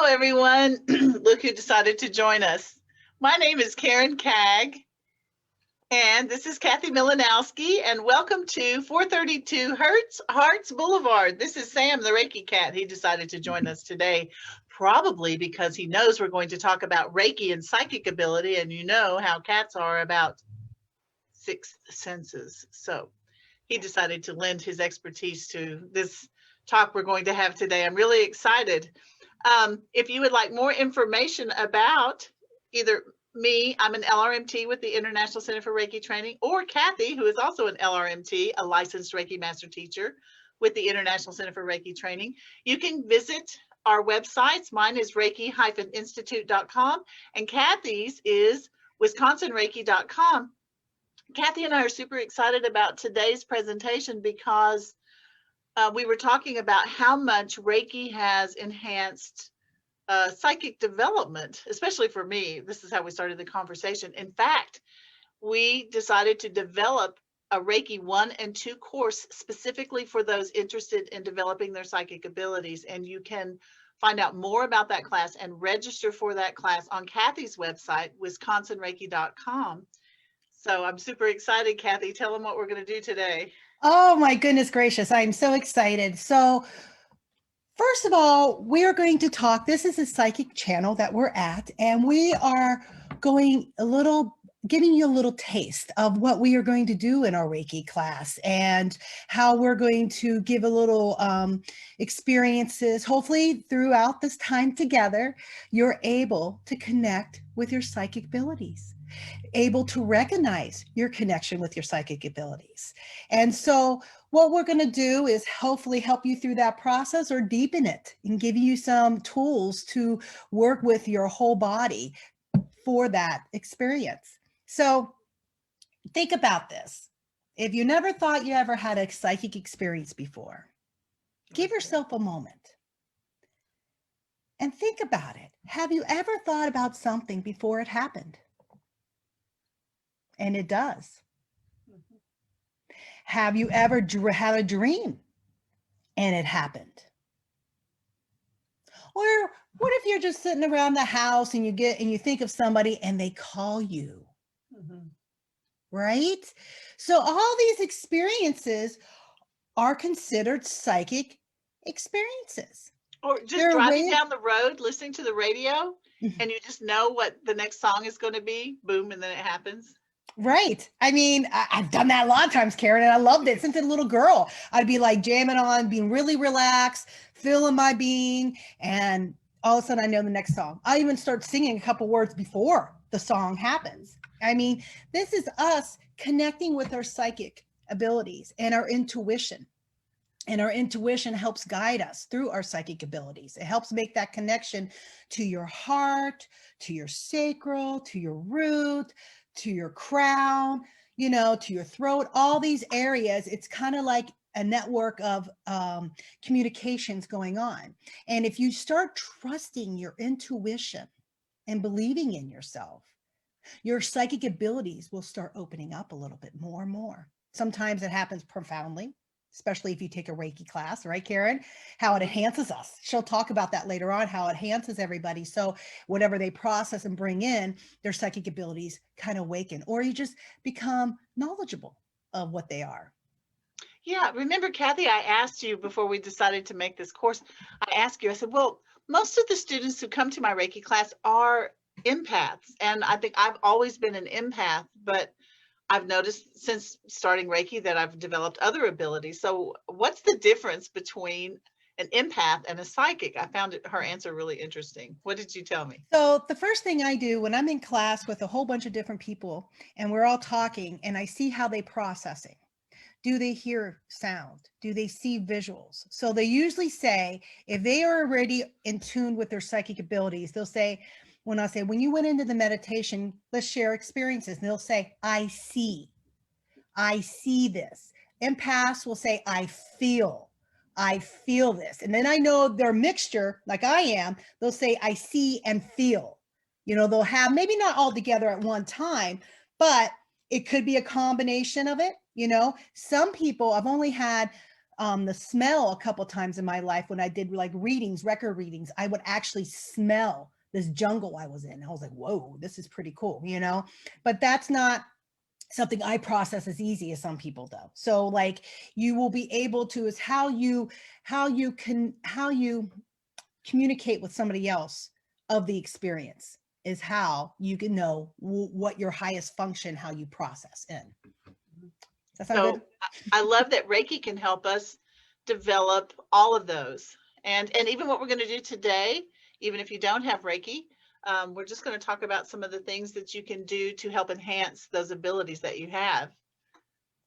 everyone. Look who decided to join us. My name is Karen Caig, and this is Kathy Milanowski, and welcome to 432 Hearts Boulevard. This is Sam, the Reiki cat. He decided to join us today, probably because he knows we're going to talk about Reiki and psychic ability, and you know how cats are about sixth senses. So he decided to lend his expertise to this talk we're going to have today. I'm really excited. If you would like more information about either me, I'm an LRMT with the International Center for Reiki Training, or Kathy, who is also an LRMT, a licensed Reiki Master Teacher with the International Center for Reiki Training, you can visit our websites. Mine is reiki-institute.com, and Kathy's is wisconsinreiki.com. Kathy and I are super excited about today's presentation because we were talking about how much Reiki has enhanced psychic development, especially for me. This is how we started the conversation. In fact, we decided to develop a Reiki 1 and 2 course specifically for those interested in developing their psychic abilities. And you can find out more about that class and register for that class on Kathy's website, wisconsinreiki.com. So I'm super excited, Kathy. Tell them what we're going to do today. Oh my goodness gracious. I'm so excited. So first of all, we are going to talk, this is a psychic channel that we're at, and we are going giving you a little taste of what we are going to do in our Reiki class and how we're going to give a little experiences. Hopefully throughout this time together, you're able to connect with your psychic abilities, able to recognize your connection with your psychic abilities. And so what we're going to do is hopefully help you through that process or deepen it and give you some tools to work with your whole body for that experience. So think about this. If you never thought you ever had a psychic experience before, give yourself a moment and think about it. Have you ever thought about something before it happened? And it does. Have you ever had a dream and it happened? Or what if you're just sitting around the house and you think of somebody and they call you? Right? So all these experiences are considered psychic experiences. Or just driving down the road, listening to the radio, and you just know what the next song is going to be, boom, and then it happens. Right. I mean, I've done that a lot of times, Karen, and I loved it. Since a little girl, I'd be like jamming on, being really relaxed, feeling my being, and all of a sudden I know the next song. I even start singing a couple words before the song happens. I mean, this is us connecting with our psychic abilities and our intuition. And our intuition helps guide us through our psychic abilities. It helps make that connection to your heart, to your sacral, to your root, to your crown, to your throat, all these areas. It's kind of like a network of communications going on. And if you start trusting your intuition and believing in yourself, your psychic abilities will start opening up a little bit more and more. Sometimes it happens profoundly, especially if you take a Reiki class, right, Karen? How it enhances us. She'll talk about that later on, how it enhances everybody. So whatever they process and bring in, their psychic abilities kind of awaken, or you just become knowledgeable of what they are. Yeah, remember, Kathy, I asked you before we decided to make this course, I said, well, most of the students who come to my Reiki class are empaths. And I think I've always been an empath, but I've noticed since starting Reiki that I've developed other abilities. So what's the difference between an empath and a psychic? I found her answer really interesting. What did you tell me? So the first thing I do when I'm in class with a whole bunch of different people and we're all talking and I see how they processing. Do they hear sound? Do they see visuals? So they usually say, if they are already in tune with their psychic abilities, they'll say, when I say, when you went into the meditation, let's share experiences. And they'll say, I see this. Empaths will say, I feel this. And then I know their mixture, like I am, they'll say, I see and feel. They'll have maybe not all together at one time, but it could be a combination of it. Some people, I've only had The smell a couple times in my life when I did like record readings, I would actually smell this jungle I was in. I was like, whoa, this is pretty cool, you know, but that's not something I process as easy as some people do. So like you will be able to, is how you communicate with somebody else of the experience is how you can know what your highest function, how you process in. Does that sound good? I love that Reiki can help us develop all of those. And even what we're going to do today, even if you don't have Reiki, we're just going to talk about some of the things that you can do to help enhance those abilities that you have.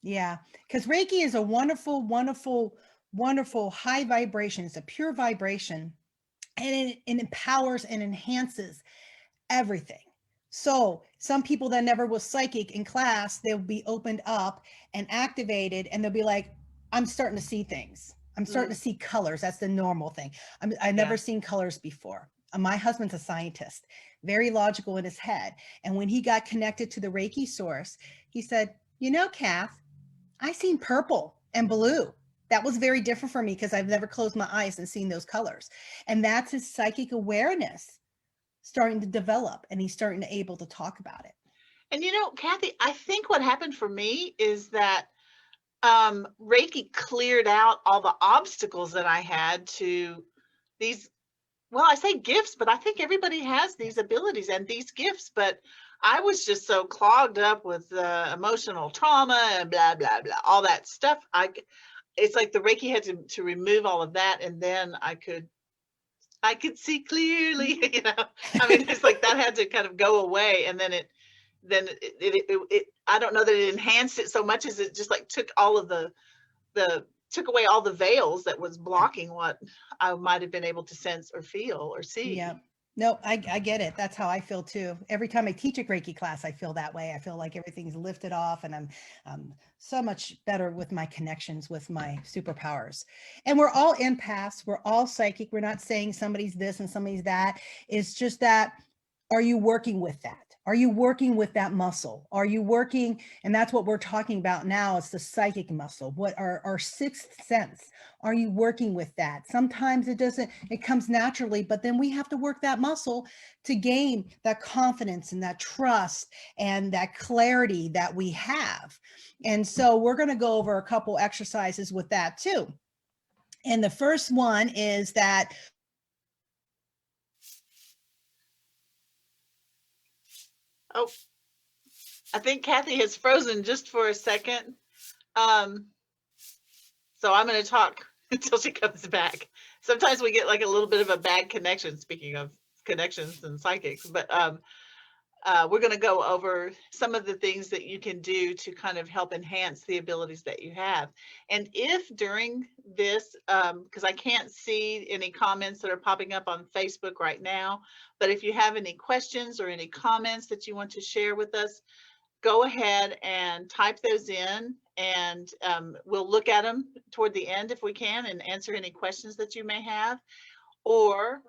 Yeah, because Reiki is a wonderful, wonderful, wonderful high vibration. It's a pure vibration, and it empowers and enhances everything. So some people that never was psychic in class, they'll be opened up and activated, and they'll be like, I'm starting to see things. I'm starting to see colors. That's the normal thing. I've never seen colors before. My husband's a scientist, very logical in his head. And when he got connected to the Reiki source, he said, you know, Kath, I seen purple and blue. That was very different for me because I've never closed my eyes and seen those colors. And that's his psychic awareness starting to develop, and he's starting to able to talk about it. And you know, Kathy, I think what happened for me is that Reiki cleared out all the obstacles that I had to these, well, I say gifts, but I think everybody has these abilities and these gifts, but I was just so clogged up with emotional trauma and blah, blah, blah, all that stuff. It's like the Reiki had to remove all of that, and then I could see clearly, you know. I mean, it's like that had to kind of go away, and then it I don't know that it enhanced it so much as it just like took all of the took away all the veils that was blocking what I might have been able to sense or feel or see. Yeah. No, I get it. That's how I feel too. Every time I teach a Reiki class, I feel that way. I feel like everything's lifted off, and I'm so much better with my connections with my superpowers. And we're all empaths. We're all psychic. We're not saying somebody's this and somebody's that. It's just that, are you working with that? Are you working with that muscle? Are you working? And that's what we're talking about now. It's the psychic muscle. What our sixth sense? Are you working with that? Sometimes it doesn't, it comes naturally, but then we have to work that muscle to gain that confidence and that trust and that clarity that we have. And so we're going to go over a couple exercises with that too. And the first one is that oh, I think Kathy has frozen just for a second. So I'm going to talk until she comes back. Sometimes we get like a little bit of a bad connection, speaking of connections and psychics, but we're going to go over some of the things that you can do to kind of help enhance the abilities that you have. And if during this, because I can't see any comments that are popping up on Facebook right now, but if you have any questions or any comments that you want to share with us, go ahead and type those in, and we'll look at them toward the end if we can and answer any questions that you may have. Or,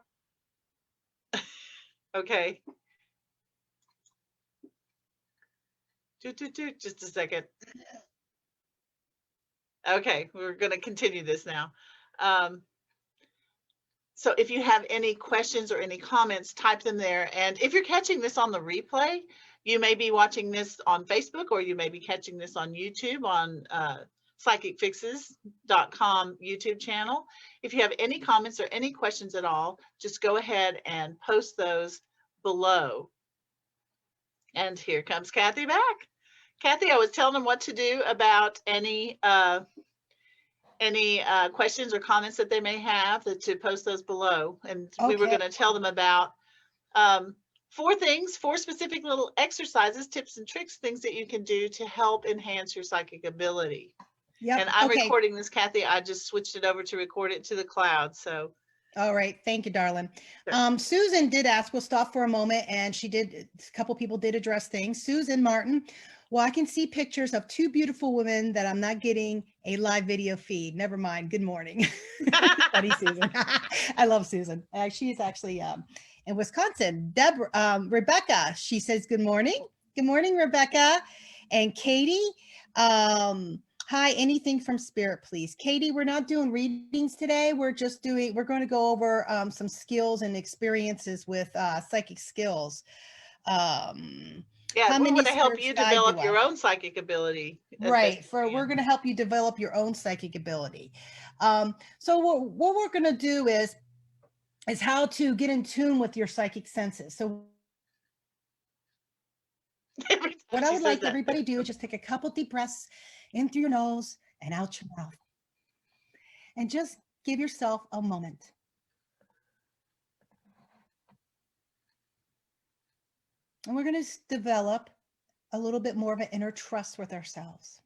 okay. Just a second. Okay, we're going to continue this now. So if you have any questions or any comments, type them there. And if you're catching this on the replay, you may be watching this on Facebook, or you may be catching this on YouTube on psychicfixes.com YouTube channel. If you have any comments or any questions at all, just go ahead and post those below. And here comes Kathy back. Kathy, I was telling them what to do about any questions or comments that they may have, to post those below. And we were going to tell them about 4 specific little exercises, tips and tricks, things that you can do to help enhance your psychic ability. Yep. And I'm recording this, Kathy. I just switched it over to record it to the cloud. So. All right. Thank you, darling. Sure. Susan did ask, we'll stop for a moment, and a couple people did address things. Susan Martin, well, I can see pictures of 2 beautiful women that I'm not getting a live video feed. Never mind. Good morning. Funny, Susan. I love Susan. She's actually in Wisconsin. Rebecca, she says, good morning. Good morning, Rebecca. And Katie, Hi, anything from spirit, please. Katie, we're not doing readings today. We're going to go over some skills and experiences with psychic skills. Yeah, How we many want to help spirits you guide do develop I your have? own psychic ability as best Right. you We're can. going to help you develop your own psychic ability. So what we're going to do is how to get in tune with your psychic senses. So Every time what I she would says like that. everybody to do is just take a couple deep breaths in through your nose and out your mouth. And just give yourself a moment. And we're going to develop a little bit more of an inner trust with ourselves.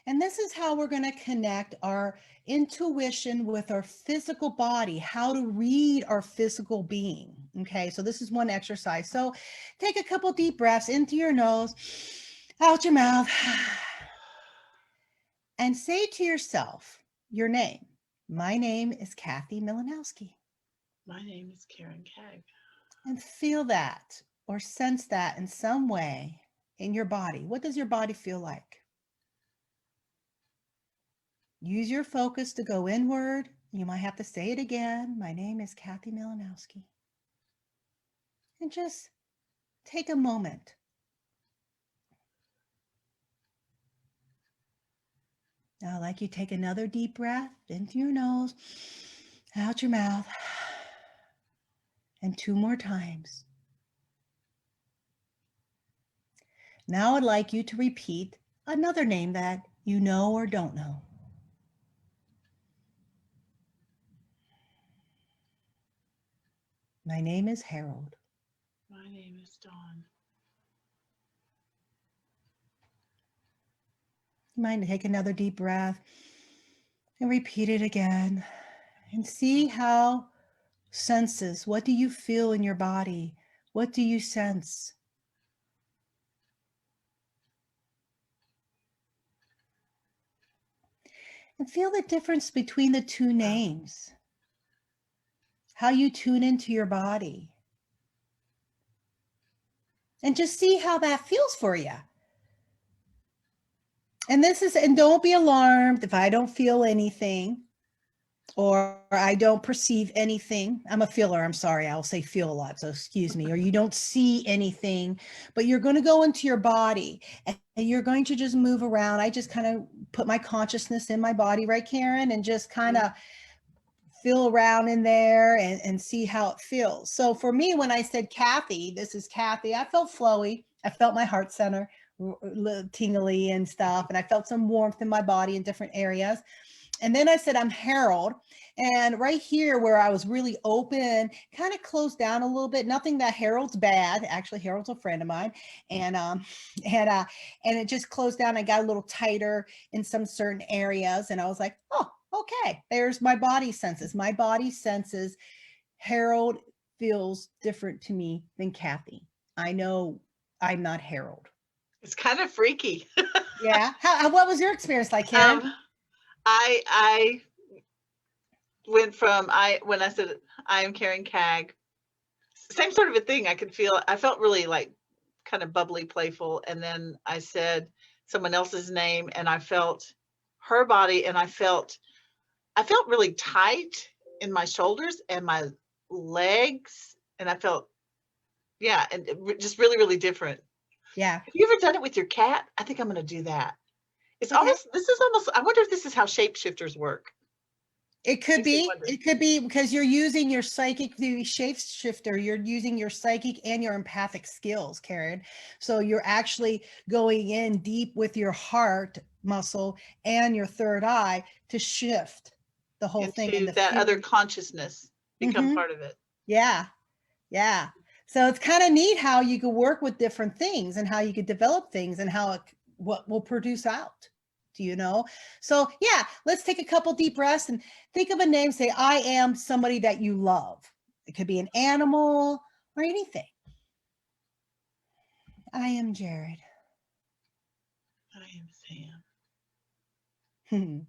And this is how we're going to connect our intuition with our physical body, how to read our physical being. Okay, so this is one exercise. So take a couple deep breaths into your nose, out your mouth, and say to yourself your name. My name is Kathy Milanowski. My name is Karen Caig. And feel that or sense that in some way in your body. What does your body feel like? Use your focus to go inward. You might have to say it again. My name is Kathy Milanowski. And just take a moment. Now, I'd like you to take another deep breath into your nose, out your mouth, and 2 more times. Now, I'd like you to repeat another name that you know or don't know. My name is Harold. My name is Dawn. You might take another deep breath and repeat it again and see how senses, what do you feel in your body? What do you sense? And feel the difference between the two names, how you tune into your body. And just see how that feels for you. And don't be alarmed if I don't feel anything or I don't perceive anything. I'm a feeler. I'm sorry. I'll say feel a lot. So excuse me. Or you don't see anything, but you're going to go into your body and you're going to just move around. I just kind of put my consciousness in my body, right, Karen? And just kind of feel around in there and see how it feels. So for me, when I said Kathy, this is Kathy, I felt flowy. I felt my heart center tingly and stuff. And I felt some warmth in my body in different areas. And then I said, I'm Harold. And right here where I was really open, kind of closed down a little bit. Nothing that Harold's bad. Actually, Harold's a friend of mine. And it just closed down. I got a little tighter in some certain areas. And I was like, oh, okay, there's my body senses. My body senses Harold feels different to me than Kathy. I know I'm not Harold. It's kind of freaky. Yeah. What was your experience like, Karen? I went from when I said I am Karen Caig, same sort of a thing. I felt really like kind of bubbly, playful, and then I said someone else's name, and I felt her body, and I felt really tight in my shoulders and my legs, and I felt and just really, really different. Yeah. Have you ever done it with your cat? I think I'm going to do that. Okay. I wonder if this is how shapeshifters work. It could Makes me be. wonder. It could be because you're using your psychic, the shapeshifter, you're using your psychic and your empathic skills, Karen. So you're actually going in deep with your heart muscle and your third eye to shift the whole thing in Into the that other field. consciousness, become part of it. Yeah. Yeah. So it's kind of neat how you could work with different things and how you could develop things and what will produce out. Do you know? So yeah, let's take a couple deep breaths and think of a name. Say, I am somebody that you love. It could be an animal or anything. I am Jared. I am Sam.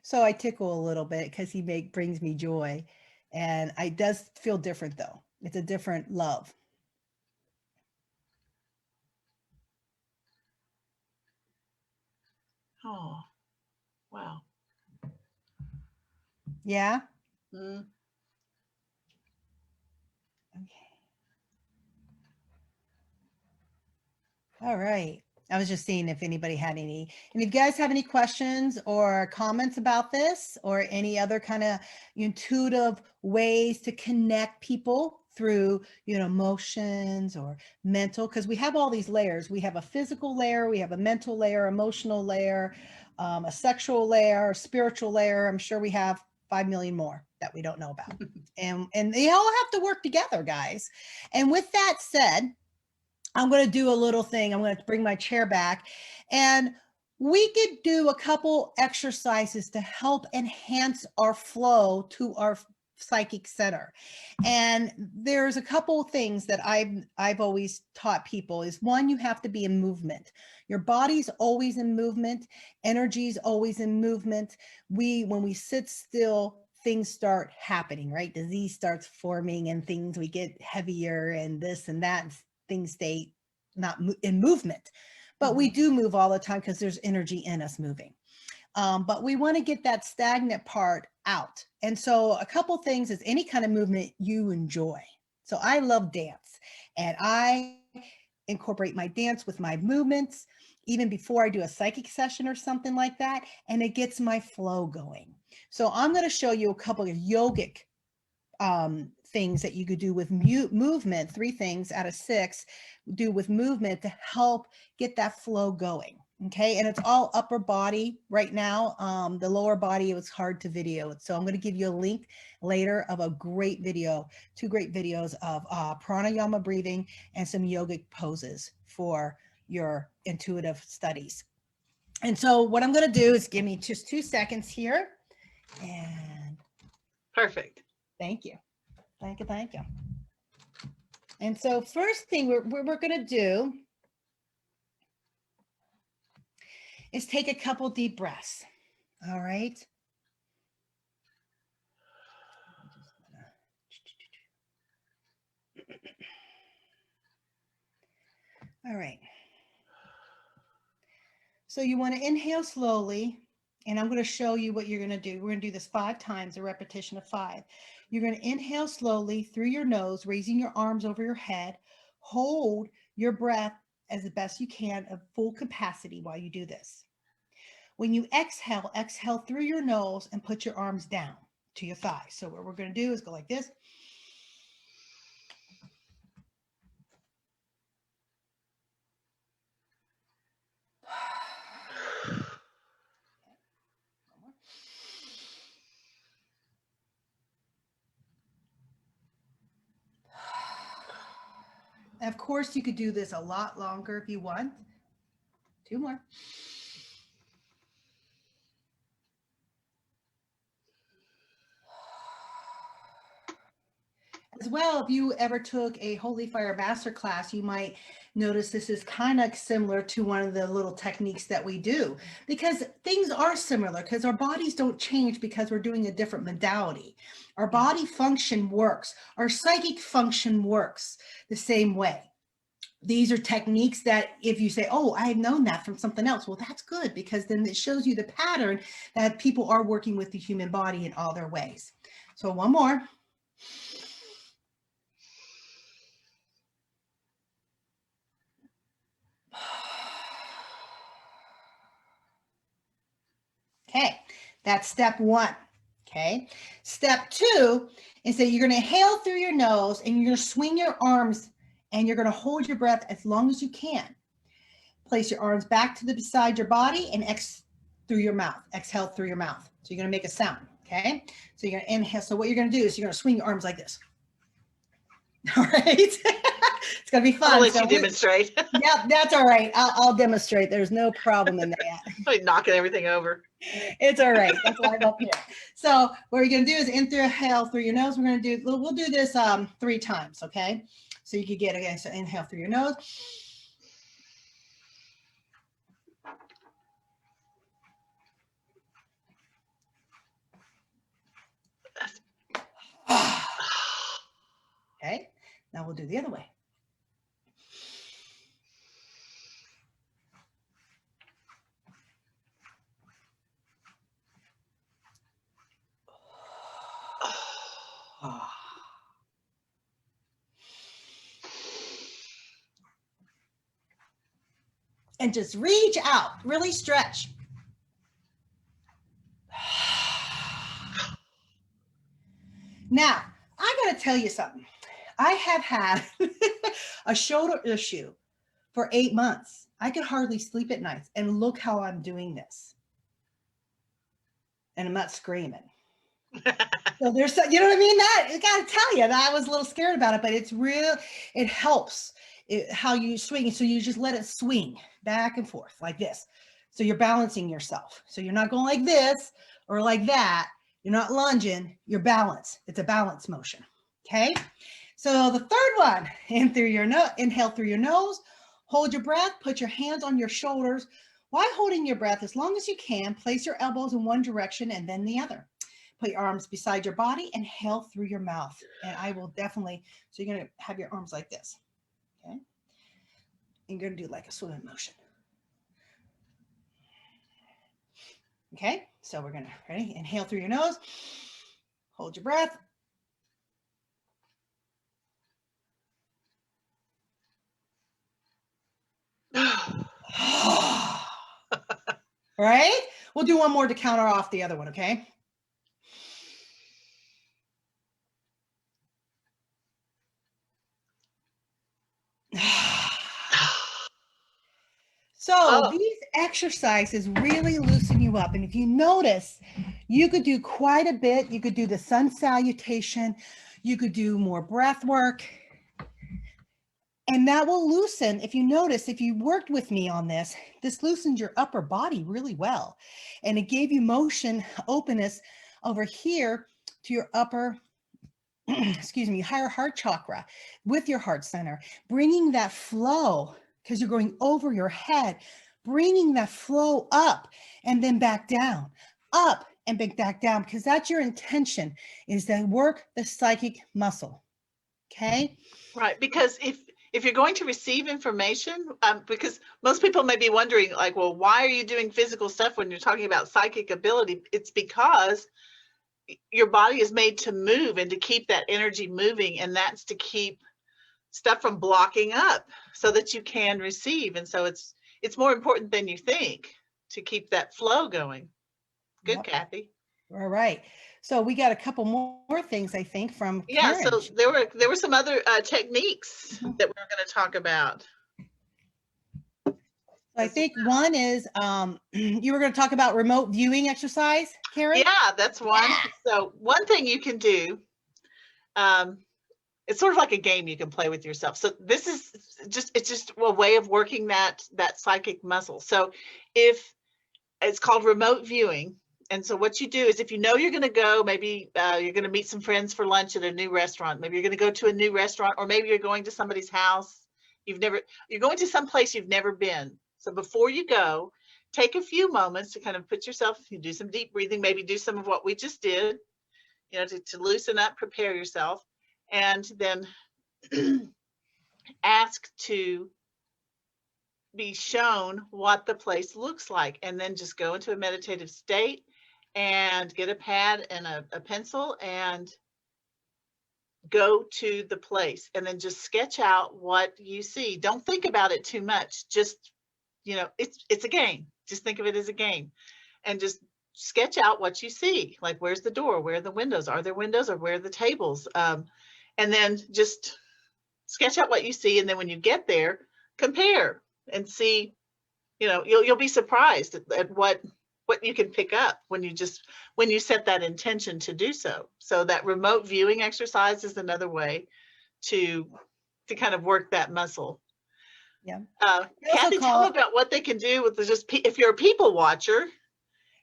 So I tickle a little bit because he brings me joy. And it does feel different though. It's a different love. Oh, wow. Yeah. Mm. Okay. All right. I was just seeing if anybody had any, and if you guys have any questions or comments about this or any other kind of intuitive ways to connect people through, emotions or mental, because we have all these layers. We have a physical layer, we have a mental layer, emotional layer, a sexual layer, a spiritual layer. I'm sure we have 5 million more that we don't know about. And they all have to work together, guys. And with that said, I'm going to do a little thing. I'm going to bring my chair back, and we could do a couple exercises to help enhance our flow to our psychic center. And there's a couple of things that I've always taught people is, one, you have to be in movement. Your body's always in movement. Energy's always in movement. When we sit still, things start happening, right? Disease starts forming and things, we get heavier and this and that, and things stay not in movement. But we do move all the time because there's energy in us moving. But we want to get that stagnant part out. And so a couple things is any kind of movement you enjoy. So I love dance, and I incorporate my dance with my movements even before I do a psychic session or something like that, and it gets my flow going. So I'm going to show you a couple of yogic things that you could do with movement, 3 things out of 6 do with movement to help get that flow going. Okay. And it's all upper body right now. The lower body, it was hard to video it. So I'm going to give you a link later of a great video, 2 great videos of pranayama breathing and some yogic poses for your intuitive studies. And so what I'm going to do is give me just 2 seconds here. And Perfect. thank you. Thank you. Thank you. And so first thing we're going to do is take a couple deep breaths. All right. All right. So you want to inhale slowly, and I'm going to show you what you're going to do. We're going to do this 5 times, a repetition of 5. You're going to inhale slowly through your nose, raising your arms over your head. Hold your breath as the best you can at full capacity while you do this. When you exhale, exhale through your nose and put your arms down to your thighs. So what we're going to do is go like this. Of course, you could do this a lot longer if you want. 2 more. As well, if you ever took a Holy Fire Master class, you might notice this is kind of similar to one of the little techniques that we do, because things are similar, because our bodies don't change because we're doing a different modality. Our body function works. Our psychic function works the same way. These are techniques that if you say, oh, I have known that from something else, well, that's good, because then it shows you the pattern that people are working with the human body in all their ways. So one more. Okay, that's step 1. Okay, step 2 is that you're going to inhale through your nose and you're going to swing your arms and you're going to hold your breath as long as you can. Place your arms back to the beside your body and exhale through your mouth. Exhale through your mouth. So you're going to make a sound. Okay, so you're going to inhale. So what you're going to do is you're going to swing your arms like this. All right. It's going to be fun. I'll let you demonstrate. Yeah, that's all right. I'll demonstrate. There's no problem in that. Like knocking everything over. It's all right. That's why I'm up here. So what we're going to do is inhale through your nose. We'll do this 3 times. Okay. So you could get, again, so inhale through your nose. Okay. Now we'll do the other way. and just reach out, really stretch. Now, I got to tell you something. I have had a shoulder issue for 8 months. I could hardly sleep at nights, and look how I'm doing this. And I'm not screaming. So there's, you know what I mean? That I got to tell you that I was a little scared about it, but it's real. It helps how you swing. So you just let it swing back and forth like this. So you're balancing yourself. So you're not going like this or like that. You're not lunging, you're balanced. It's a balance motion. Okay. So the third one, inhale through your nose, hold your breath, put your hands on your shoulders. While holding your breath as long as you can, place your elbows in one direction and then the other. Put your arms beside your body, inhale through your mouth. And I will definitely, so you're going to have your arms like this. Okay. And you're going to do like a swimming motion. Okay. So we're going to, ready? Inhale through your nose. Hold your breath. Right? We'll do one more to counter off the other one, okay? So these exercises really loosen you up. And if you notice, you could do quite a bit. You could do the sun salutation. You could do more breath work. And that will loosen, if you notice, if you worked with me on this, this loosens your upper body really well. And it gave you motion, openness over here to your upper, excuse me, higher heart chakra with your heart center, bringing that flow, because you're going over your head, bringing that flow up and then back down, up and back down, because that's your intention, is to work the psychic muscle. Okay? Right, because if you're going to receive information, because most people may be wondering, like, well, why are you doing physical stuff when you're talking about psychic ability? It's because your body is made to move and to keep that energy moving, and that's to keep stuff from blocking up so that you can receive. And so it's more important than you think to keep that flow going. Good, yep. Kathy. All right. So we got a couple more things, I think, from Karen. So there were some other techniques that we were going to talk about. I think one is you were going to talk about remote viewing exercise, Karen. Yeah, that's one. Yeah. So one thing you can do, it's sort of like a game you can play with yourself. So this is it's just a way of working that psychic muscle. So if it's called remote viewing. And so what you do is, if you know you're going to go, maybe you're going to meet some friends for lunch at a new restaurant. Maybe you're going to go to a new restaurant, or maybe you're going to somebody's house. You're going to some place you've never been. So before you go, take a few moments to kind of put yourself, you do some deep breathing, maybe do some of what we just did, you know, to loosen up, prepare yourself, and then ask to be shown what the place looks like, and then just go into a meditative state and get a pad and a pencil and go to the place, and then just sketch out what you see. Don't think about it too much. Just, you know, it's a game. Just think of it as a game, and just sketch out what you see. Like, where's the door? Where are the windows? Are there windows, or where are the tables? And then just sketch out what you see. And then when you get there, compare and see, you know, you'll be surprised at what you can pick up when you set that intention to do so. So that remote viewing exercise is another way to kind of work that muscle. Yeah. Kathy, tell them about what they can do with just if you're a people watcher.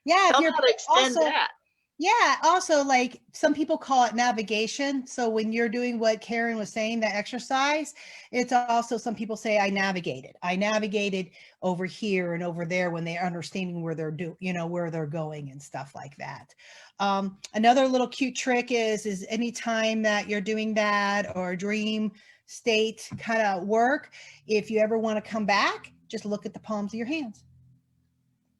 Yeah. Tell them how to extend that. Yeah. Also, like, some people call it navigation. So when you're doing what Karen was saying, that exercise, it's also, some people say, I navigated over here and over there, when they're understanding where they're where they're going and stuff like that. Another little cute trick is anytime that you're doing that, or dream state kind of work, if you ever want to come back, just look at the palms of your hands.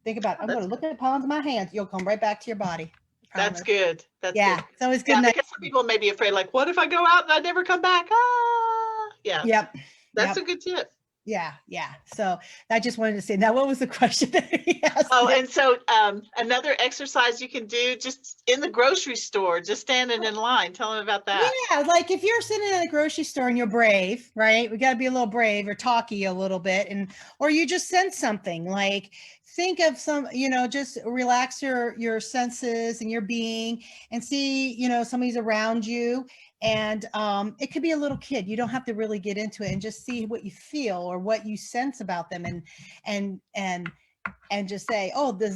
Think about it. I'm going to look at the palms of my hands. You'll come right back to your body. That's good. That's good. So it's good. Because some people may be afraid, like, what if I go out and I never come back? Yeah. Yep. That's a good tip. Yeah, yeah. So I just wanted to say, now what was the question that he asked Oh, me? and so another exercise you can do just in the grocery store, just standing in line. Tell them about that. Yeah, like if you're sitting in a grocery store and you're brave, right? We got to be a little brave or talky a little bit, and or you just sense something. Like think of some, just relax your senses and your being, and see, somebody's around you, and it could be a little kid. You don't have to really get into it, and just see what you feel or what you sense about them, and and and just say, oh, this,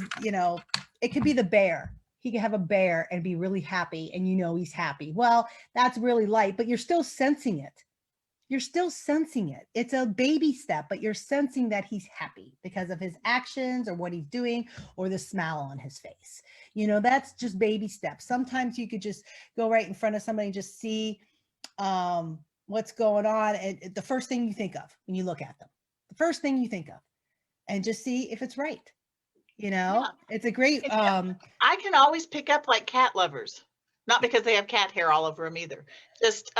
it could be the bear. He could have a bear and be really happy, and he's happy. Well, that's really light, but you're still sensing it. You're still sensing it. It's a baby step, but you're sensing that he's happy because of his actions or what he's doing or the smile on his face. That's just baby steps. Sometimes you could just go right in front of somebody and just see what's going on. And the first thing you think of when you look at them, the first thing you think of, and just see if it's right. Yeah. It's a great I can always pick up like cat lovers, not because they have cat hair all over them either. Just,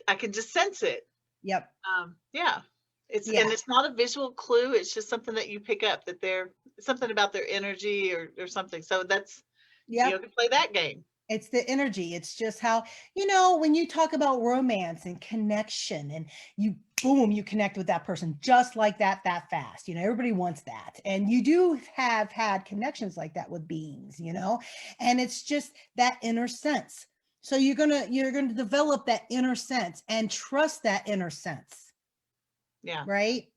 I can just sense it. Yep. Yeah. And Yeah. it's not a visual clue. It's just something that you pick up that they're something about their energy or something. So that's, Yep. you can play that game. It's the energy. It's just how, when you talk about romance and connection, and you connect with that person just like that fast. Everybody wants that. And you do have had connections like that with beings, and it's just that inner sense. So you're going to develop that inner sense and trust that inner sense. Yeah. Right.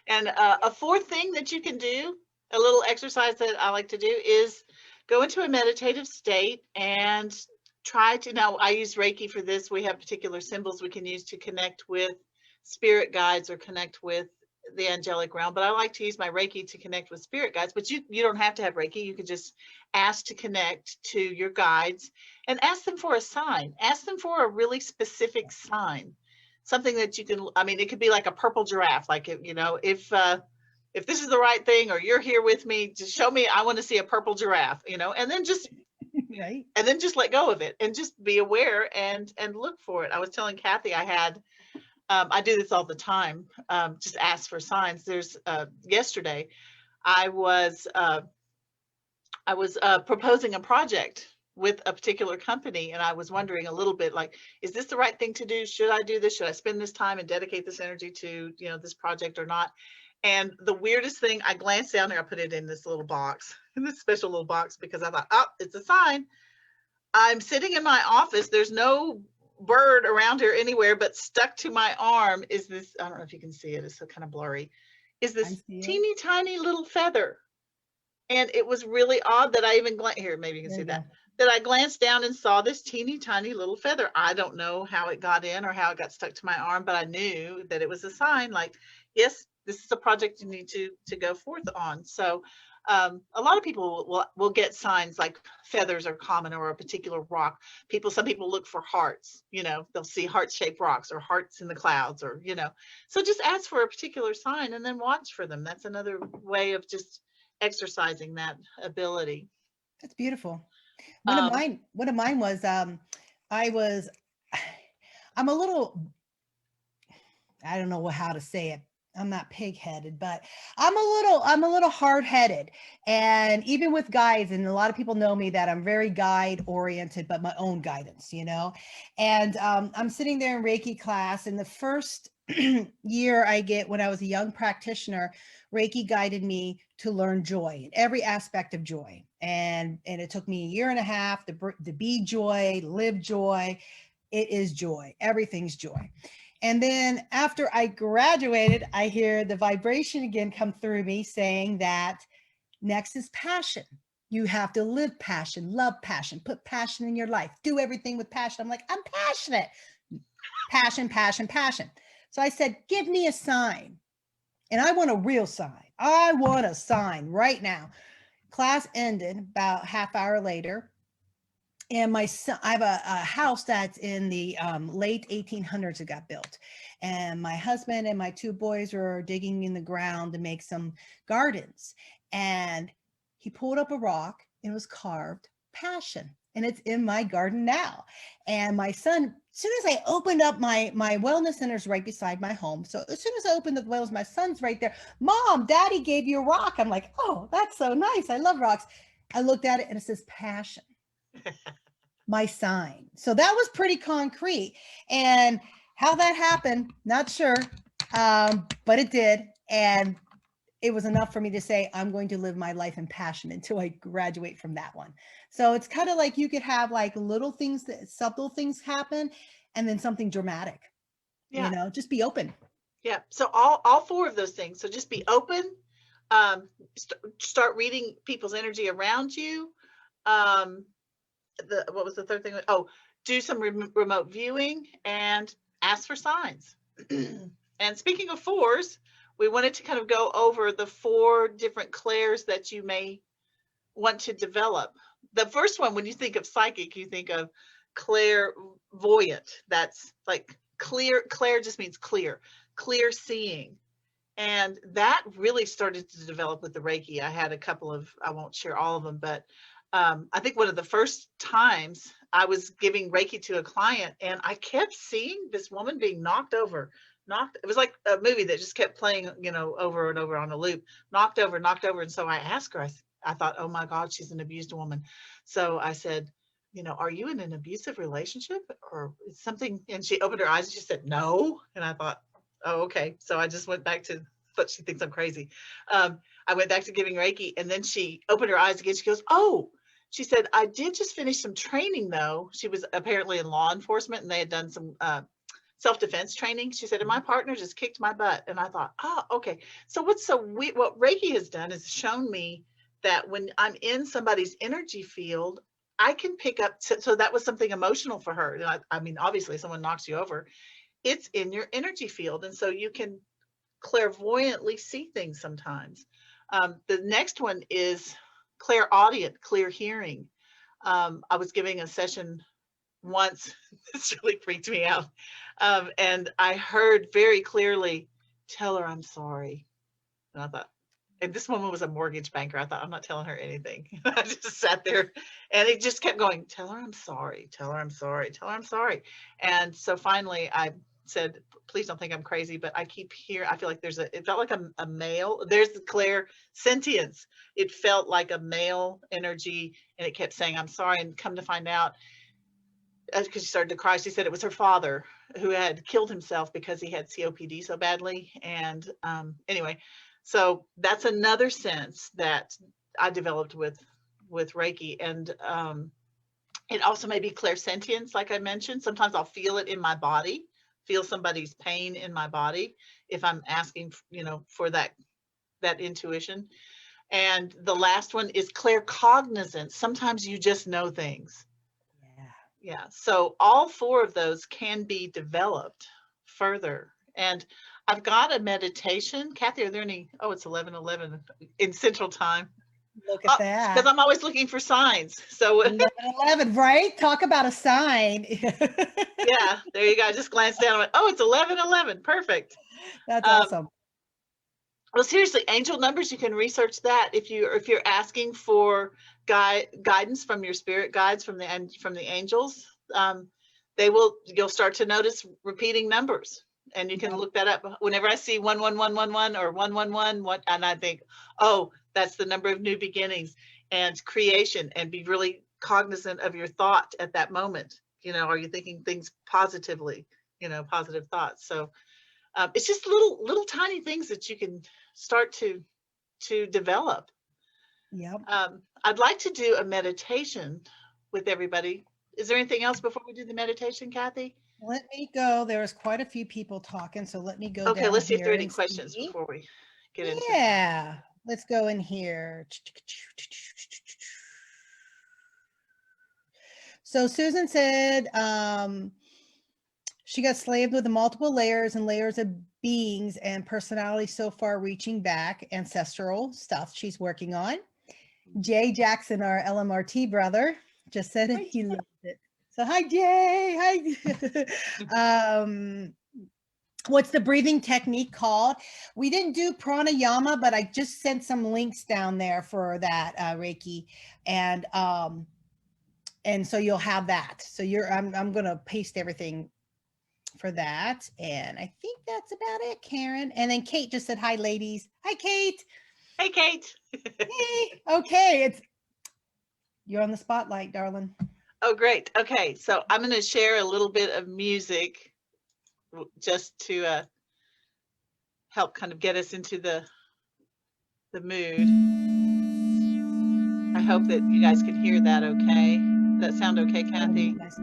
And a fourth thing that you can do, a little exercise that I like to do, is go into a meditative state and try to, now I use Reiki for this. We have particular symbols we can use to connect with spirit guides or connect with the angelic realm, but I like to use my Reiki to connect with spirit guides. But you don't have to have Reiki. You can just ask to connect to your guides and ask them for a sign. Ask them for a really specific sign, something that you can, I mean, it could be like a purple giraffe, like, if this is the right thing, or you're here with me, just show me, I want to see a purple giraffe, and then just Right. and then just let go of it and just be aware and look for it. I was telling Kathy I do this all the time. Just ask for signs. There's yesterday I was proposing a project with a particular company, and I was wondering a little bit like, is this the right thing to do? Should I do this? Should I spend this time and dedicate this energy to this project or not? And the weirdest thing, I glanced down there, I put it in this little box, in this special little box, because I thought, oh, it's a sign. I'm sitting in my office. There's no bird around here anywhere, but stuck to my arm is this, I don't know if you can see it, it's so kind of blurry, is this teeny tiny little feather. And it was really odd that I even here, maybe you can see that I glanced down and saw this teeny tiny little feather. I don't know how it got in or how it got stuck to my arm, but I knew that it was a sign like, yes, this is a project you need to go forth on. So a lot of people will get signs like feathers are common, or a particular rock. Some people look for hearts, they'll see heart-shaped rocks or hearts in the clouds, or so just ask for a particular sign and then watch for them. That's another way of just exercising that ability. That's beautiful. One of mine was I'm a little, I don't know how to say it. I'm not pig-headed, but I'm a little hard-headed. And even with guides, and a lot of people know me that I'm very guide-oriented, but my own guidance, And I'm sitting there in Reiki class, and the first year when I was a young practitioner, Reiki guided me to learn joy, in every aspect of joy. And it took me a year and a half to be joy, live joy. It is joy. Everything's joy. And then after I graduated, I hear the vibration again come through me saying that next is passion. You have to live passion, love passion, put passion in your life, do everything with passion. I'm like, I'm passionate. Passion, passion, passion. So I said, give me a sign. And I want a real sign. I want a sign right now. Class ended about half hour later. And my son, I have a house that's in the late 1800s. It got built, and my husband and my two boys were digging in the ground to make some gardens. And he pulled up a rock, and it was carved passion. and it's in my garden now. And my son, as soon as I opened up my wellness center's right beside my home. So as soon as I opened the wellness, my son's right there. Mom, Daddy gave you a rock. I'm like, oh, that's so nice. I love rocks. I looked at it and it says passion. My sign. So that was pretty concrete. And how that happened, not sure, but it did. And it was enough for me to say, I'm going to live my life in passion until I graduate from that one. So it's kind of like you could have like little things, that subtle things happen, and then something dramatic, Yeah. Just be open. Yeah. So all four of those things. So just be open, start reading people's energy around you. What was the third thing? Oh, do some remote viewing and ask for signs. And speaking of fours, we wanted to kind of go over the 4 different clairs that you may want to develop. The first one, when you think of psychic, you think of clairvoyant. That's like clear. Clair just means clear seeing. And that really started to develop with the Reiki. I had a couple of, I won't share all of them, but I think one of the first times I was giving Reiki to a client and I kept seeing this woman being knocked over. It was like a movie that just kept playing, over and over on a loop, knocked over. And so I asked her, I thought, oh my God, she's an abused woman. So I said, are you in an abusive relationship or something? And she opened her eyes and she said, no. And I thought, oh, okay. So I just went back to, but she thinks I'm crazy. I went back to giving Reiki and then she opened her eyes again. She goes, oh, she said, I did just finish some training though. She was apparently in law enforcement and they had done some, self-defense training. She said, and my partner just kicked my butt. And I thought, oh, okay. So what's so weird, what Reiki has done is shown me that when I'm in somebody's energy field, I can pick up. So that was something emotional for her. I mean, obviously someone knocks you over, it's in your energy field. And so you can clairvoyantly see things sometimes. The next one is clairaudient, clear hearing. I was giving a session once. This really freaked me out. And I heard very clearly, tell her I'm sorry. And I thought, and this woman was a mortgage banker. I thought, I'm not telling her anything. I just sat there and it just kept going, tell her I'm sorry, tell her I'm sorry, tell her I'm sorry. And so finally I said, please don't think I'm crazy, but I keep hearing, I feel like it felt like a male, there's the clair sentience. It felt like a male energy and it kept saying, I'm sorry. And come to find out, because she started to cry, she said it was her father who had killed himself because he had COPD so badly. And anyway, so that's another sense that I developed with Reiki. And it also may be clairsentience, like I mentioned. Sometimes I'll feel it in my body, feel somebody's pain in my body if I'm asking, for that intuition. And the last one is claircognizance. Sometimes you just know things. Yeah. So all 4 of those can be developed further. And I've got a meditation. Kathy, are there any? Oh, it's 11:11 in Central Time. Look at that. Because I'm always looking for signs. So 11, right? Talk about a sign. Yeah, there you go. I just glanced down and went, oh, it's 11:11. Perfect. That's awesome. Well, seriously, angel numbers, you can research that if you're asking for guidance from your spirit guides from the angels. You'll start to notice repeating numbers, and you can look that up. Whenever I see 11111 or 111, and I think, oh, that's the number of new beginnings and creation, and be really cognizant of your thought at that moment. Are you thinking things positively? Positive thoughts. So it's just little tiny things that you can start to develop. Yep. I'd like to do a meditation with everybody. Is there anything else before we do the meditation, Kathy? Let me go. There's quite a few people talking, so let me go. Okay, let's see if there are any questions before we get into. Yeah, let's go in here. So Susan said she got slaved with the multiple layers and layers of beings and personality so far reaching back, ancestral stuff she's working on. Jay Jackson, our LMRT brother, just said it. He loved it. So hi, Jay. Hi. What's the breathing technique called? We didn't do pranayama, but I just sent some links down there for that Reiki. And And so you'll have that. So I'm going to paste everything for that. And I think that's about it, Karen. And then Kate just said, hi, ladies. Hi, Kate. Hey, Kate. Hey. Okay. You're on the spotlight, darling. Oh, great. Okay. So I'm going to share a little bit of music just to help kind of get us into the mood. I hope that you guys can hear that okay. Does that sound okay, Kathy? Yes.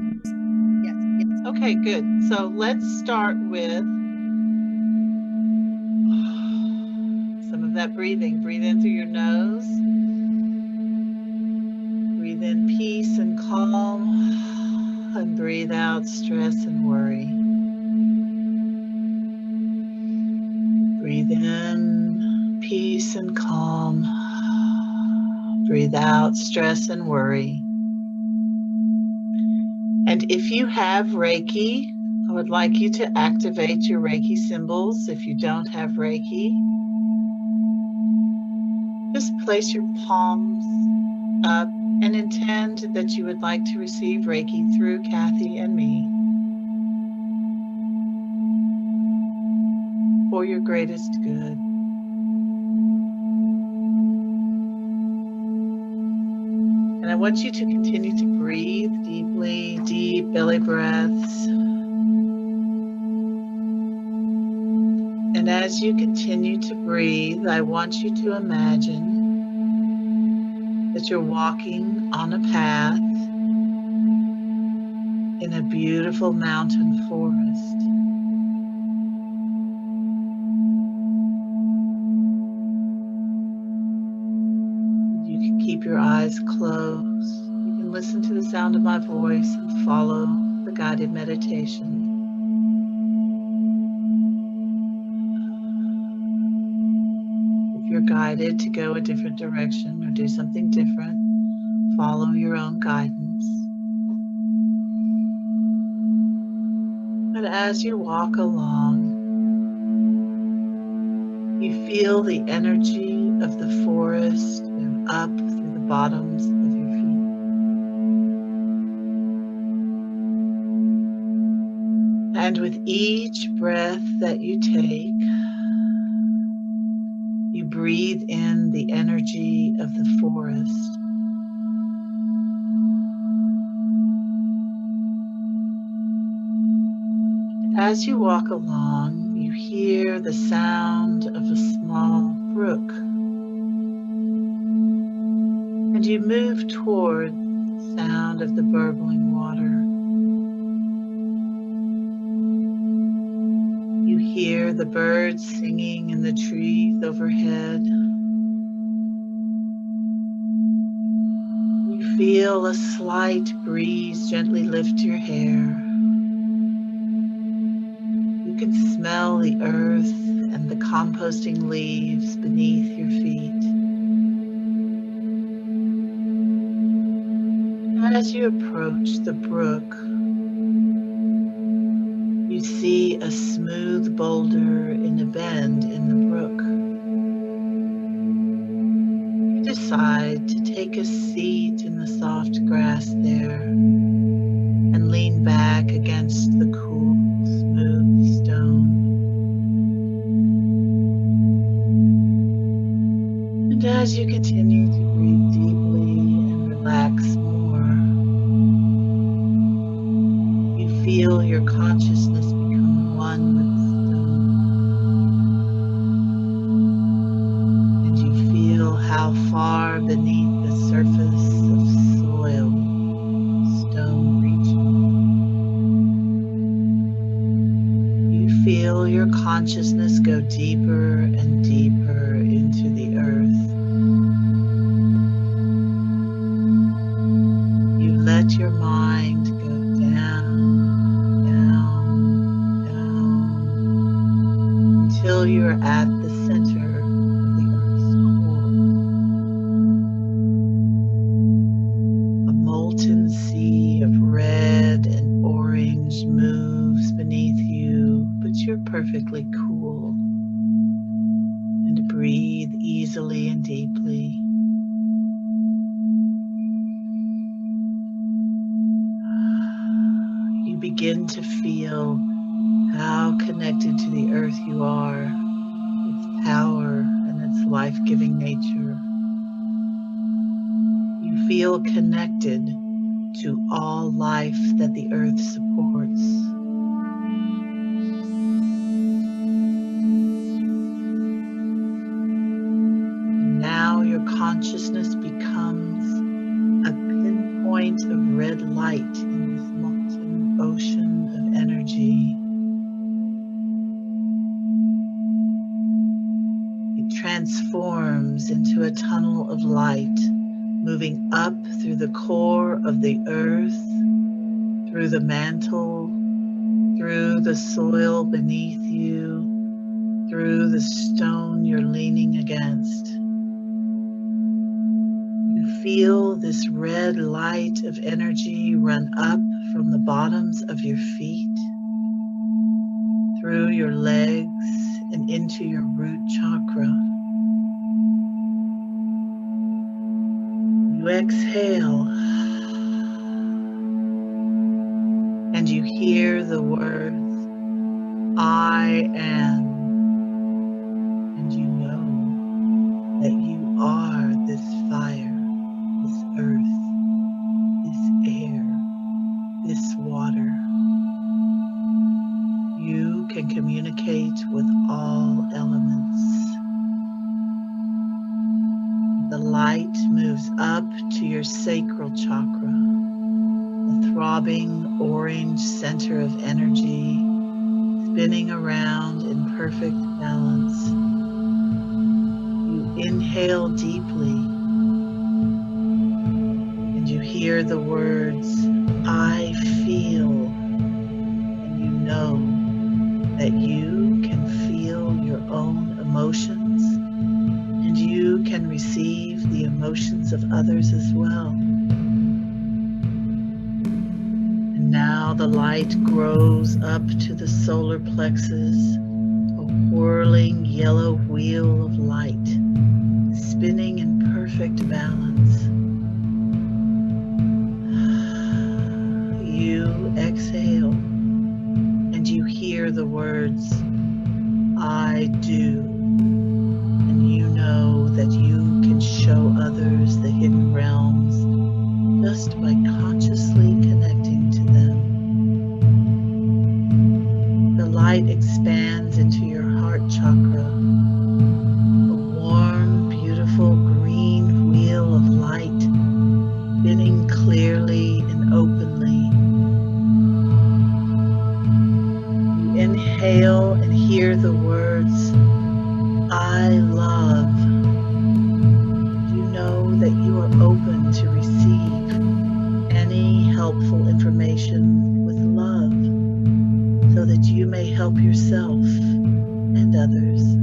Yes. Okay, good. So let's start with some of that breathing. Breathe in through your nose. Breathe in peace and calm, and breathe out stress and worry. Breathe in peace and calm. Breathe out stress and worry. And if you have Reiki, I would like you to activate your Reiki symbols. If you don't have Reiki, just place your palms up and intend that you would like to receive Reiki through Kathy and me for your greatest good. And I want you to continue to breathe deeply, deep belly breaths. And as you continue to breathe, I want you to imagine that you're walking on a path in a beautiful mountain forest. You can keep your eyes closed. You can listen to the sound of my voice and follow the guided meditation. If you're guided to go a different direction or do something different, follow your own guidance. But as you walk along, you feel the energy of the forest move up through the bottoms of your feet. And with each breath that you take, you breathe in the energy of the forest. As you walk along, you hear the sound of a small brook, and you move toward the sound of the burbling water. You hear the birds singing in the trees overhead. You feel a slight breeze gently lift your hair. You can smell the earth and the composting leaves beneath your feet. As you approach the brook, you see a smooth boulder in a bend in the brook. You decide to take a seat in the soft grass there and lean back against the cool, smooth stone. And as you continue to breathe deeply and relax more, you feel your consciousness become one with the stone. And you feel how far beneath the surface of soil stone reaches. You feel your consciousness go deeper and deeper into the earth. You let your mind go down, down, down, until you're at the center of the earth's core. A molten sea of red and orange moves beneath you, but you're perfectly cool. And breathe easily and deeply. begin to feel how connected to the earth you are, its power and its life-giving nature. You feel connected to all life that the earth supports. And now your consciousness becomes a pinpoint of red light in this molten ocean of energy. It transforms into a tunnel of light, moving up through the core of the earth, through the mantle, through the soil beneath you, through the stone you're leaning against. You feel this red light of energy run up from the bottoms of your feet, through your legs and into your root chakra. You exhale and you hear the words, I am, and you know that you are this fire, this earth, this air, this water. You can communicate with all elements. The light moves up to your sacral chakra, the throbbing orange center of energy, spinning around in perfect balance. You inhale deeply, and you hear the words, I feel, and you know that you can feel your own emotions, and you can receive the emotions of others as well. And now the light grows up to the solar plexus, a whirling yellow wheel of light, spinning in perfect balance. You exhale, and you hear the words, I do. And you know that you can show others the hidden realms just by consciously connecting to them. The light expands into your heart chakra, a warm, beautiful green wheel of light, spinning clearly and openly. You inhale and hear the words, I love. You know that you are open to receive any helpful information with love so that you may help yourself and others.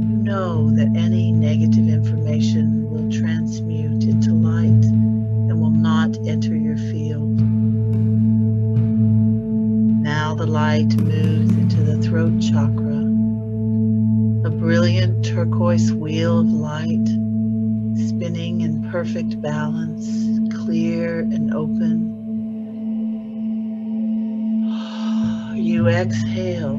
You know that any negative information will transmute into light and will not enter your field. Now the light moves into the throat chakra, a brilliant turquoise wheel of light, spinning in perfect balance, clear and open. You exhale,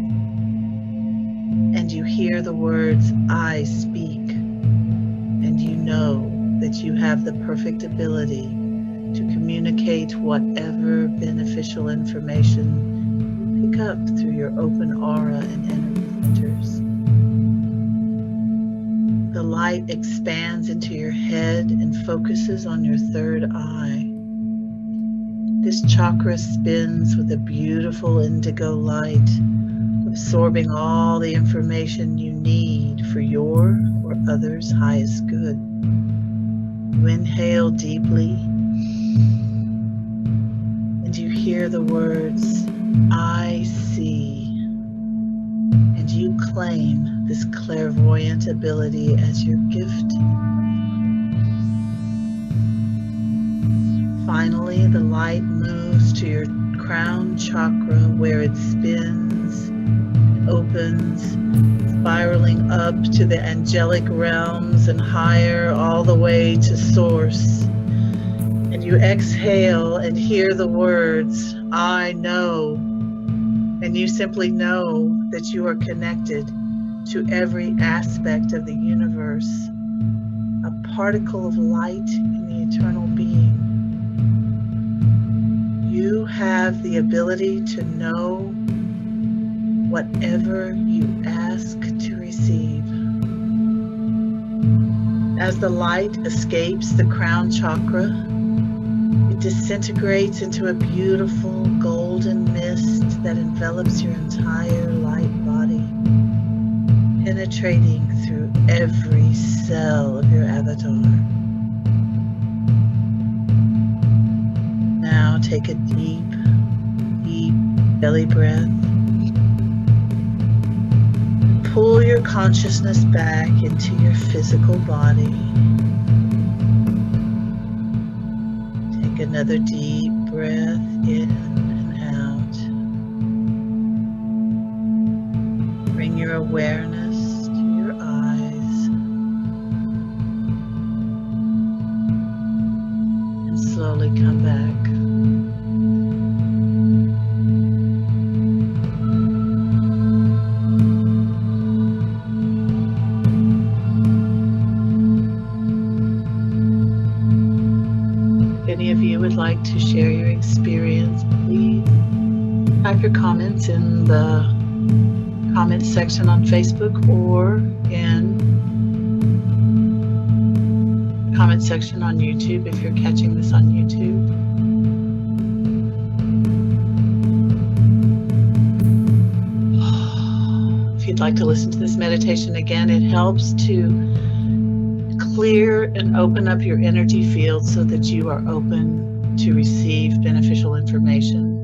and you hear the words, I speak, and you know that you have the perfect ability to communicate whatever beneficial information you pick up through your open aura and energy centers. The light expands into your head and focuses on your third eye. This chakra spins with a beautiful indigo light, absorbing all the information you need for your or others' highest good. You inhale deeply, and you hear the words, I see, and you claim this clairvoyant ability as your gift. Finally, the light moves to your crown chakra where it spins, opens, spiraling up to the angelic realms and higher all the way to source. And you exhale and hear the words, I know. And you simply know that you are connected to every aspect of the universe, a particle of light in the eternal being. You have the ability to know whatever you ask to receive. As the light escapes the crown chakra, it disintegrates into a beautiful golden mist that envelops your entire light body, penetrating through every cell of your avatar. Now take a deep, deep belly breath. Pull your consciousness back into your physical body. Take another deep breath in and out. Bring your awareness to your eyes. And slowly come back. Any of you would like to share your experience, please type your comments in the comments section on Facebook or in the comment section on YouTube if you're catching this on YouTube. If you'd like to listen to this meditation again, it helps to clear and open up your energy field so that you are open to receive beneficial information.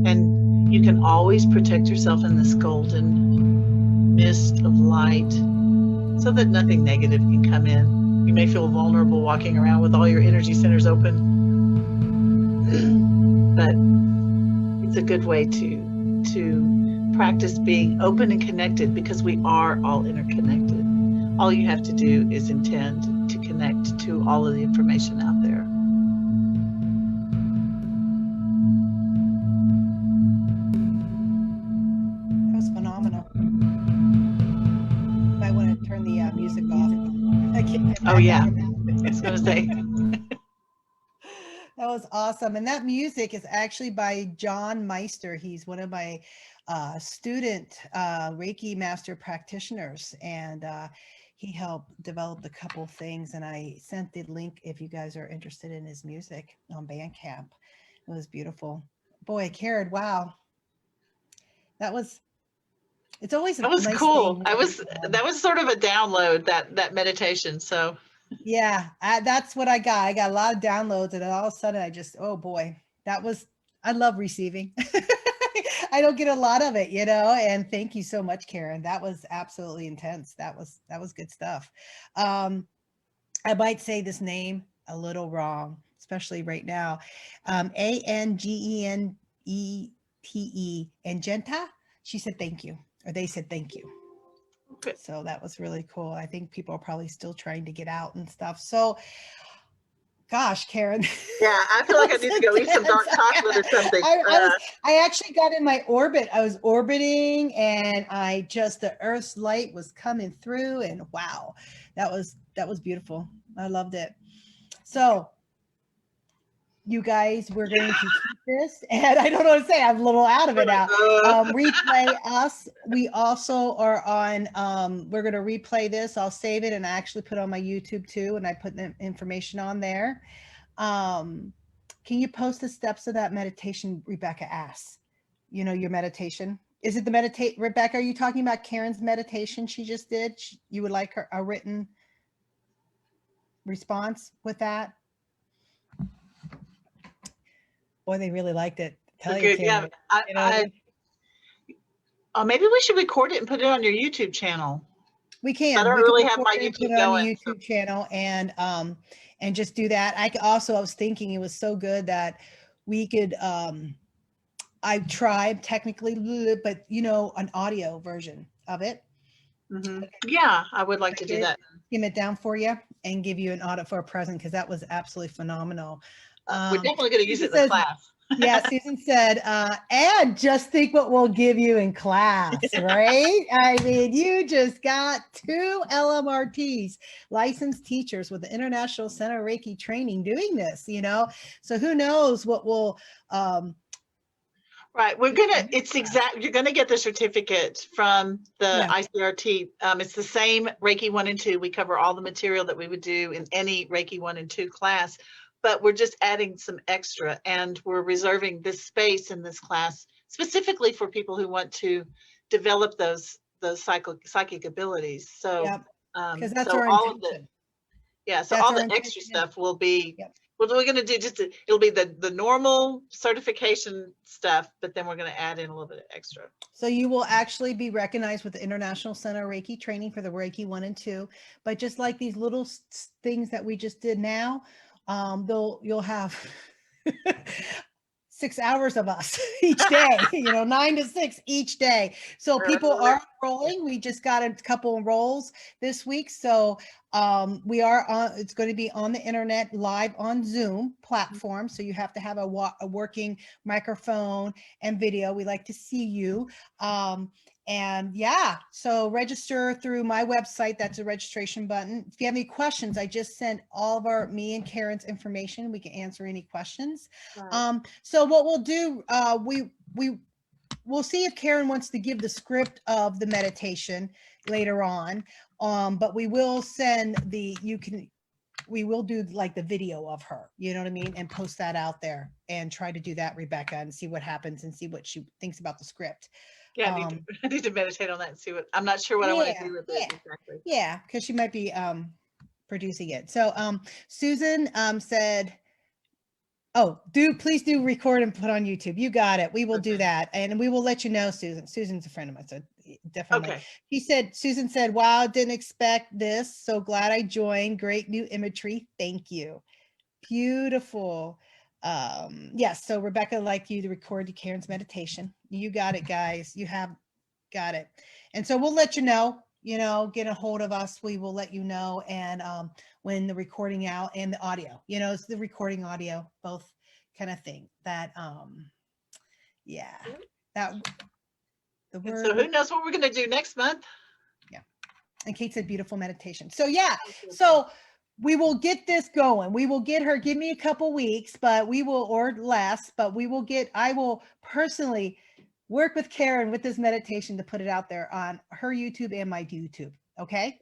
And you can always protect yourself in this golden mist of light so that nothing negative can come in. You may feel vulnerable walking around with all your energy centers open, but it's a good way to practice being open and connected, because we are all interconnected. All you have to do is intend to connect to all of the information out there. That was phenomenal. I want to turn the music off. Oh yeah, I was going to say. That was awesome. And that music is actually by Jon Miester. He's one of my student Reiki master practitioners. And he helped develop a couple things. And I sent the link if you guys are interested in his music on Bandcamp. It was beautiful. Boy, Karen, wow. It's always that was nice cool. thing. That was sort of a download, that meditation. So yeah, that's what I got. I got a lot of downloads, and then all of a sudden I just, oh boy, I love receiving. I don't get a lot of it, and thank you so much, Karen. That was absolutely intense. That was good stuff. I might say this name a little wrong, especially right now. Angenete, Angenta. She said thank you, or they said thank you. okay. So that was really cool. I think people are probably still trying to get out and stuff. So gosh, Karen. Yeah, I feel like I need to go eat some dark chocolate or something. I actually got in my orbit. I was orbiting, and the Earth's light was coming through, and wow, that was beautiful. I loved it. So you guys, we're going to keep this, and I don't know what to say. I'm a little out of it now. Replay us. We also are on, we're going to replay this. I'll save it and actually put it on my YouTube too. And I put the information on there. Can you post the steps of that meditation Rebecca asked? Your meditation. Is it the Rebecca, are you talking about Karen's meditation she just did? You would like a written response with that? Boy, they really liked it. Tell you, Karen, yeah, maybe we should record it and put it on your YouTube channel. We can. I don't really have my YouTube going. On the YouTube channel and just do that. I was thinking it was so good that we could. I tried technically, but an audio version of it. Mm-hmm. Yeah, I would like to do that. Skim it down for you. and give you an audit for a present, because that was absolutely phenomenal. We're definitely going to use it in the class. Yeah, Susan said, and just think what we'll give you in class, right? I mean, you just got 2 LMRTs, licensed teachers with the International Center of Reiki training doing this, you know? So who knows what will, right. We're going to, you're going to get the certificate from the ICRT. It's the same Reiki 1 and 2. We cover all the material that we would do in any Reiki 1 and 2 class, but we're just adding some extra, and we're reserving this space in this class specifically for people who want to develop those psychic abilities. So, because that's so our all intention. so all the extra stuff will be, what we're going to do, it'll be the normal certification stuff, but then we're going to add in a little bit of extra. So you will actually be recognized with the International Center of Reiki training for the Reiki 1 and 2, but just like these little things that we just did now, you'll have 6 hours of us each day, 9 to 6 each day. So people are enrolling. We just got a couple enrolls this week. So we are on, it's going to be on the internet live on Zoom platform. So you have to have a working microphone and video. We like to see you. And yeah, so register through my website. That's a registration button. If you have any questions, I just sent all of me and Karen's information. We can answer any questions. Right. So what we'll do, we'll see if Karen wants to give the script of the meditation later on. But we will send we will do like the video of her, you know what I mean? And post that out there and try to do that, Rebecca, and see what happens and see what she thinks about the script. Yeah, I need to meditate on that and see what, I'm not sure what I want to do with it exactly. Yeah, because she might be producing it. So Susan said, oh, please do record and put on YouTube. You got it. We will do that. And we will let you know, Susan. Susan's a friend of mine, so definitely. Okay. Susan said, wow, didn't expect this. So glad I joined. Great new imagery. Thank you. Beautiful. Yes, so Rebecca, I'd like you to record Karen's meditation. You got it, guys. You have got it. And so we'll let you know, get a hold of us. We will let you know. And when the recording out and the audio, it's the recording audio, both kind of thing that, that the word. So who knows what we're going to do next month? Yeah. And Kate said, beautiful meditation. So yeah, so we will get this going. We will get her, give me a couple weeks, but we will, or less, but I will personally work with Karen with this meditation to put it out there on her YouTube and my YouTube. Okay.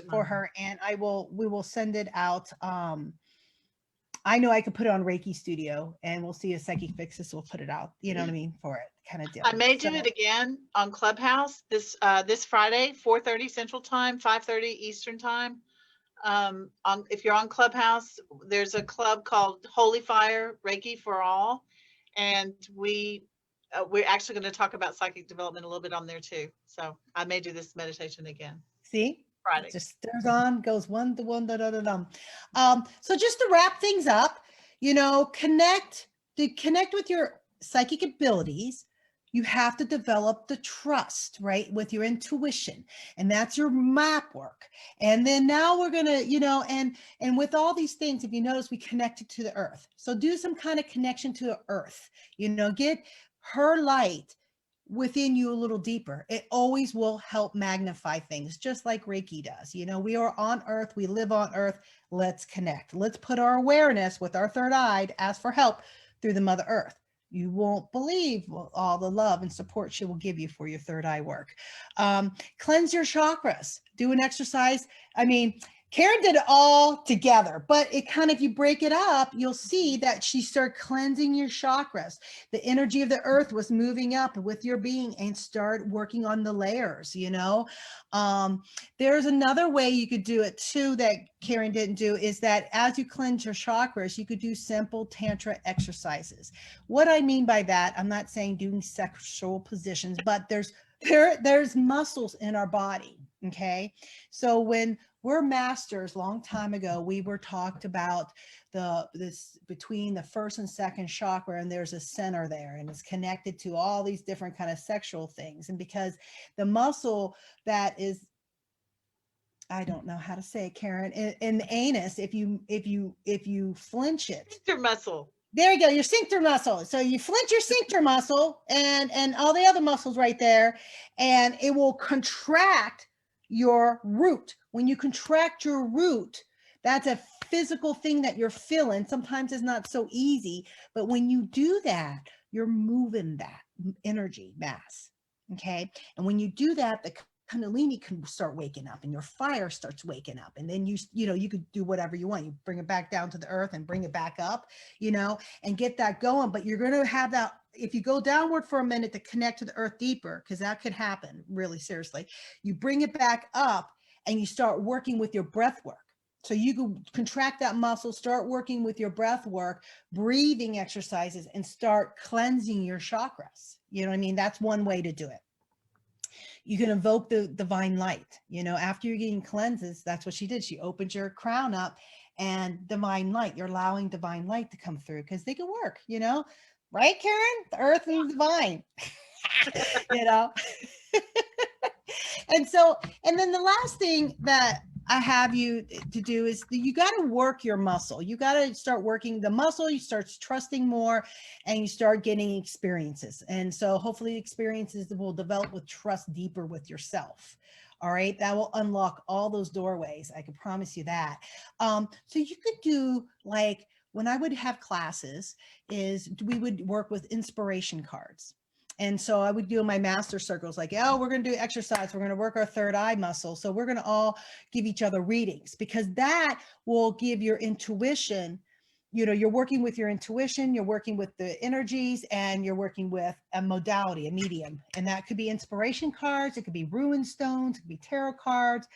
For her. And we will send it out. I know I could put it on Reiki Studio, and we'll see if Psychic Fixes will put it out, you know what I mean, for it kind of deal. I may do it again on Clubhouse this Friday, 4:30 Central Time, 5:30 Eastern Time. If you're on Clubhouse, there's a club called Holy Fire Reiki for All, and we're actually going to talk about psychic development a little bit on there too. So I may do this meditation again. See, Friday. It just stirs on, goes one to one. So just to wrap things up, connect with your psychic abilities. You have to develop the trust, right, with your intuition, and that's your map work. And then now we're gonna, and with all these things, if you notice, we connected to the earth. So do some kind of connection to the earth. Get her light within you a little deeper. It always will help magnify things, just like Reiki does. We are on earth, we live on earth. Let's connect. Let's put our awareness with our third eye to ask for help through the Mother Earth. You won't believe all the love and support she will give you for your third eye work. Cleanse your chakras. Do an exercise. I mean, Karen did it all together, but it kind of, if you break it up, you'll see that she started cleansing your chakras. The energy of the earth was moving up with your being and start working on the layers, There's another way you could do it too that Karen didn't do, is that as you cleanse your chakras, you could do simple tantra exercises. What I mean by that, I'm not saying doing sexual positions, but there's muscles in our body. Okay. So when we're masters, long time ago, we were talked about this between the first and second chakra, and there's a center there, and it's connected to all these different kind of sexual things. And because the muscle that is I don't know how to say it, Karen. In the anus, if you flinch it. Sphincter muscle. There you go, your sphincter muscle. So you flinch your sphincter muscle and all the other muscles right there, and it will contract your root. When you contract your root, that's a physical thing that you're feeling. Sometimes it's not so easy, but when you do that, you're moving that energy mass. Okay. And when you do that, the Kundalini can start waking up and your fire starts waking up. And then you could do whatever you want. You bring it back down to the earth and bring it back up, and get that going. But you're going to have that, if you go downward for a minute to connect to the earth deeper, because that could happen really seriously, you bring it back up and you start working with your breath work. So you can contract that muscle, start working with your breath work, breathing exercises, and start cleansing your chakras. You know what I mean? That's one way to do it. You can invoke the divine light, after you're getting cleanses. That's what she did. She opened your crown up and divine light, you're allowing divine light to come through because they can work, right, Karen? The earth and the divine, and then the last thing that I have you to do is you got to work your muscle. You got to start working the muscle. You start trusting more and you start getting experiences. And so hopefully experiences will develop with trust deeper with yourself. All right. That will unlock all those doorways. I can promise you that. So you could do, like, when I would have classes is we would work with inspiration cards. And so I would do my master circles, like, oh, we're going to do exercise. We're going to work our third eye muscle. So we're going to all give each other readings, because that will give your intuition, you're working with your intuition, you're working with the energies, and you're working with a modality, a medium. And that could be inspiration cards. It could be rune stones. It could be tarot cards,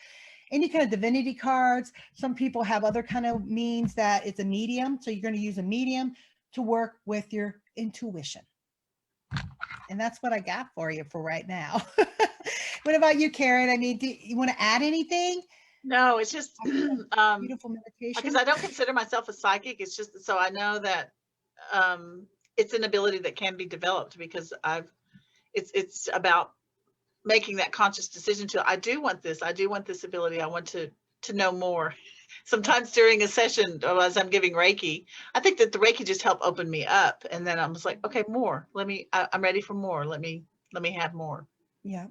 any kind of divinity cards. Some people have other kind of means that it's a medium. So you're going to use a medium to work with your intuition. And that's what I got for you for right now. What about you, Karen? I mean, do you want to add anything? No, it's just Beautiful meditation. because I don't consider myself a psychic. It's just so I know that it's an ability that can be developed, because it's about making that conscious decision to, I do want this ability. I want to know more. Sometimes during a session, or as I'm giving Reiki, I think that the Reiki just helped open me up. And then I was like, okay, more. I'm ready for more. Let me have more. Yeah.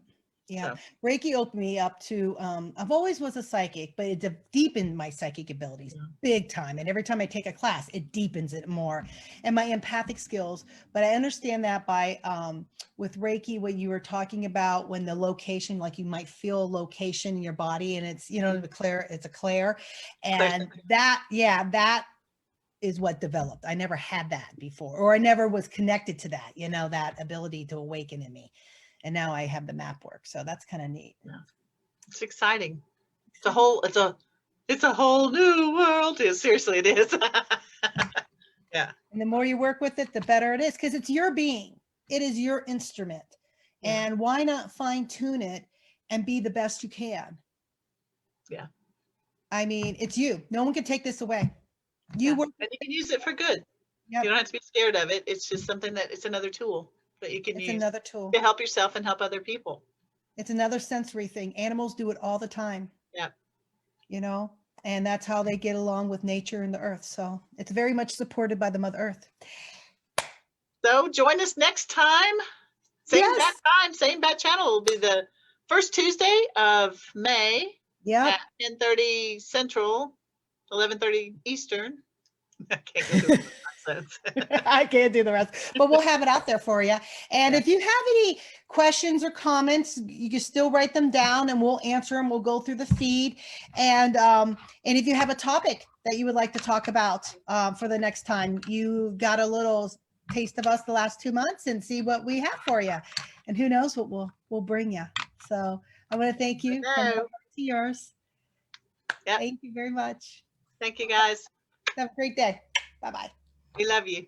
Yeah. So. Reiki opened me up to, I've always was a psychic, but it deepened my psychic abilities big time. And every time I take a class, it deepens it more, and my empathic skills. But I understand that by, with Reiki, what you were talking about, when the location, like you might feel a location in your body, and it's, it's a clair. And that is what developed. I never had that before, or I never was connected to that, that ability to awaken in me. And now I have the map work. So that's kind of neat. Yeah. It's exciting. It's a whole new world. Seriously, it is. Yeah. And the more you work with it, the better it is, because it's your being. It is your instrument. Yeah. And why not fine tune it and be the best you can? Yeah. I mean, it's you. No one can take this away. And you can use it for good. Yep. You don't have to be scared of it. It's just something that it's another tool that you can use. Another tool to help yourself and help other people. It's another sensory thing. Animals do it all the time. Yeah. And that's how they get along with nature and the earth. So it's very much supported by the Mother Earth. So join us next time. Same bat time, same bat channel. It'll be the first Tuesday of May. Yeah. At 10:30 Central, 11:30 Eastern. I can't go through I can't do the rest, but we'll have it out there for you. And if you have any questions or comments, you can still write them down and we'll answer them. We'll go through the feed. And if you have a topic that you would like to talk about for the next time, you got a little taste of us the last 2 months, and see what we have for you. And who knows what we'll bring you. So I want to thank you. From to yours. Yep. Thank you very much. Thank you, guys. Have a great day. Bye-bye. We love you.